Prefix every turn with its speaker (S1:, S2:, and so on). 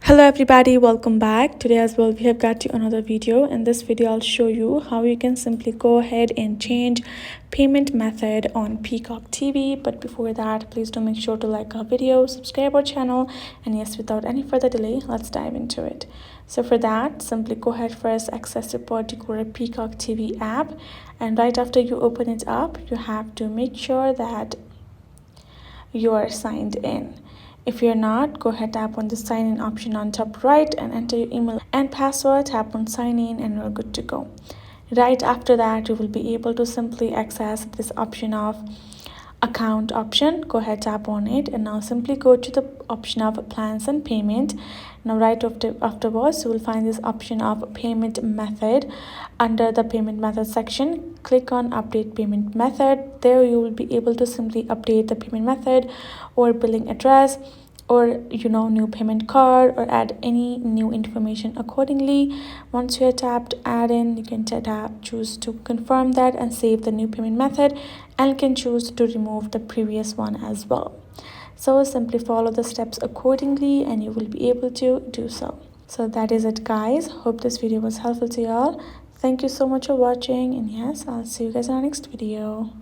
S1: Hello everybody, welcome back. Today as well we have got you another video. In this video I'll show you how you can simply go ahead and change payment method on Peacock TV. But before that, please do make sure to like our video, subscribe our channel, and yes, without any further delay, let's dive into it. So for that, simply go ahead first, access your particular Peacock TV app, and right after you open it up, you have to make sure that you are signed in. If you're not, go ahead, tap on the sign in option on top right and enter your email and password, tap on sign in, and you're good to go. Right after that, you will be able to simply access this option of account option. Go ahead, tap on it, and now simply go to the option of plans and payment. Now right afterwards, you will find this option of payment method. Under the payment method section, click on update payment method. There you will be able to simply update the payment method or billing address, or new payment card, or add any new information accordingly. Once you are tapped add in, you can choose to confirm that and save the new payment method, and you can choose to remove the previous one as well. So simply follow the steps accordingly and you will be able to do so. So that is it, guys. Hope this video was helpful to y'all. Thank you so much for watching, and yes, I'll see you guys in our next video.